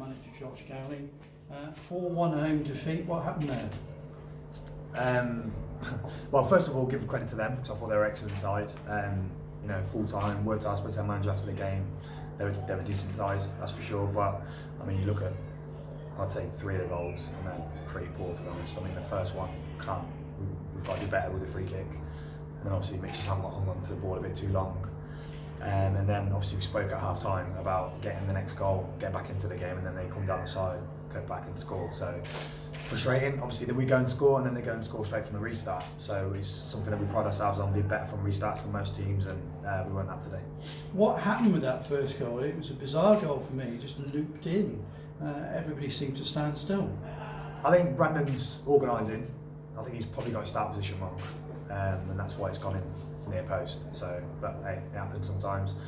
manager Josh Gowling. 4-1 home defeat. What happened there? Well, first of all, give credit to them because I thought they were excellent side. Full time, worked hard, spoke to their manager after the game. They were a decent side, that's for sure. But I mean, you look at, I'd say 3 of the goals, and they're pretty poor to be honest. I mean, the first one, we've got to do better with the free kick. And then obviously Mitch just hung on to the ball a bit too long. And then obviously we spoke at half time about getting the next goal, get back into the game, and then they come down the side, cut back and score. So frustrating, obviously, that we go and score and then they go and score straight from the restart. So it's something that we pride ourselves on, being better from restarts than most teams, and we weren't that today. What happened with that first goal? It was a bizarre goal for me, it just looped in. Everybody seemed to stand still. I think Brandon's organising. I think he's probably got his start position wrong, and that's why it's gone in near post. So, but hey, it happens sometimes.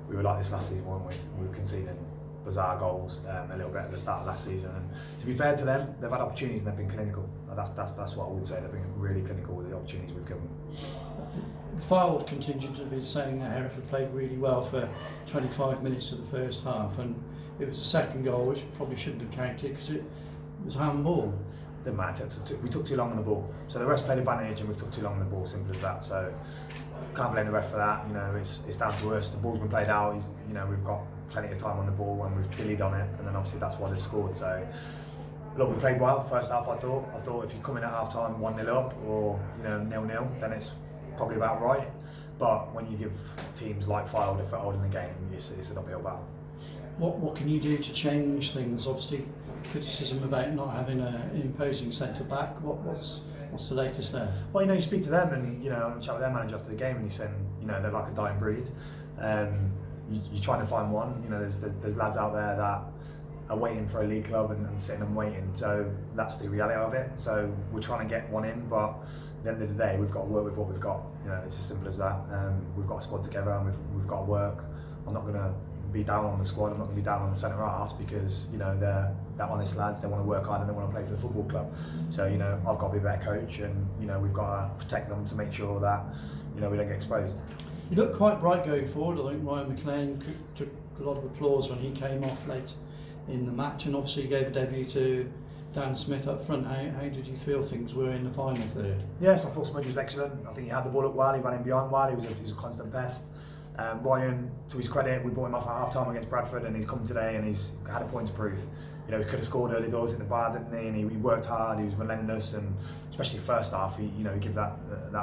We were like this last season, weren't we? We were conceding bizarre goals a little bit at the start of last season. And to be fair to them, they've had opportunities and they've been clinical. That's what I would say. They've been really clinical with the opportunities we've given. The Fylde contingent have been saying that Hereford played really well for 25 minutes of the first half, and it was the second goal which probably shouldn't have counted because it was handball. Didn't matter. We took too long on the ball. So the rest played advantage and we took too long on the ball. Simple as that. So can't blame the ref for that. It's down to us. The ball's been played out. We've got plenty of time on the ball and we've dillied on it, and then obviously that's why they've scored. So look, we played well first half. I thought if you come in at half time 1-0 up or 0-0, then it's probably about right. But when you give teams like Fylde a foothold in the game, it's an uphill battle. What can you do to change things? Obviously, criticism about not having an imposing centre back. What's the latest there? Well, you speak to them and I chat with their manager after the game, and he's saying they're like a dying breed. You're trying to find one. There's lads out there that are waiting for a league club and sitting and waiting. So that's the reality of it. So we're trying to get one in, but at the end of the day, we've got to work with what we've got. It's as simple as that. We've got a squad together and we've got to work. I'm not going to be down on the squad. I'm not going to be down on the centre halves because they're honest lads. They want to work hard and they want to play for the football club. So I've got to be a better coach, and we've got to protect them to make sure that we don't get exposed. You look quite bright going forward. I think Ryan McLean took a lot of applause when he came off late in the match, and obviously gave a debut to Dan Smith up front. How did you feel things were in the final third? Yes, I thought Smudge was excellent. I think he had the ball up well. He ran in behind well. He was a constant pest. Ryan, to his credit, we brought him off at half time against Bradford, and he's come today and he's had a point to prove. He could have scored early doors at the bar, didn't he? And he worked hard. He was relentless, and especially first half, he gave that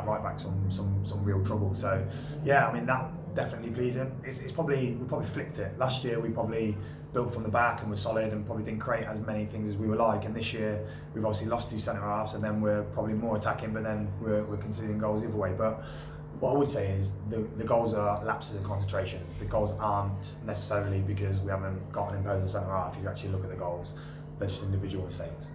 right back some real trouble. So yeah, I mean that definitely pleasing. We probably flipped it. Last year we probably built from the back and were solid and probably didn't create as many things as we were like. And this year we've obviously lost 2 centre halves, and then we're probably more attacking, but then we're conceding goals the other way. But what I would say is the goals are lapses and concentrations. The goals aren't necessarily because we haven't got an imposing centre half. If you actually look at the goals, they're just individual mistakes.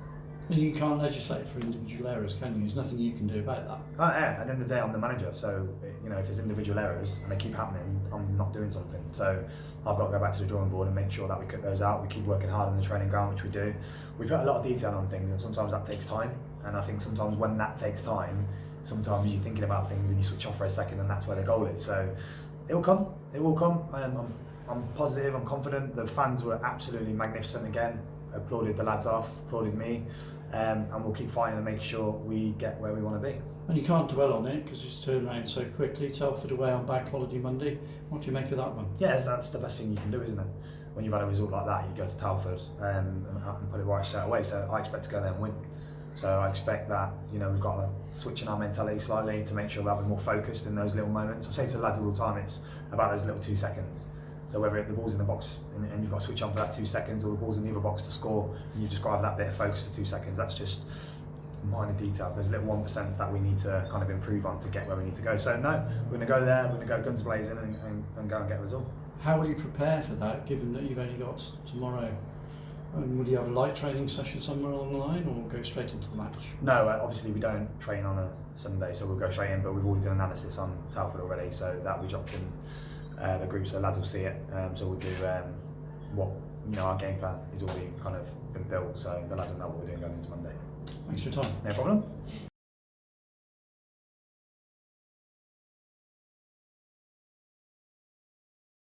And you can't legislate for individual errors, can you? There's nothing you can do about that. Yeah, at the end of the day, I'm the manager, so if there's individual errors and they keep happening, I'm not doing something. So I've got to go back to the drawing board and make sure that we cut those out. We keep working hard on the training ground, which we do. We put a lot of detail on things, and sometimes that takes time. And I think sometimes when that takes time, sometimes you're thinking about things and you switch off for a second, and that's where the goal is. So it will come. It will come. I'm positive. I'm confident. The fans were absolutely magnificent again. Applauded the lads off. Applauded me. And we'll keep fighting and make sure we get where we want to be. And you can't dwell on it because it's turned around so quickly. Telford away on Bank Holiday Monday. What do you make of that one? Yes, that's the best thing you can do, isn't it? When you've had a result like that, you go to Telford and put it right straight away. So I expect to go there and win. So I expect that we've got to switch in our mentality slightly to make sure that we're more focused in those little moments. I say to the lads all the time, it's about those little 2 seconds. So whether the ball's in the box and you've got to switch on for that 2 seconds, or the ball's in the other box to score, and you just got to have that bit of focus for 2 seconds. That's just minor details. There's little 1% that we need to kind of improve on to get where we need to go. So no, we're going to go there. We're going to go guns blazing and go and get a result. How will you prepare for that, given that you've only got tomorrow? Will you have a light training session somewhere along the line, or go straight into the match? No, obviously we don't train on a Sunday, so we'll go straight in. But we've already done analysis on Telford already, so that we dropped in the group, so lads will see it. So we'll do what our game plan is already kind of been built, so the lads will know what we're doing going into Monday. Thanks for your time. No problem.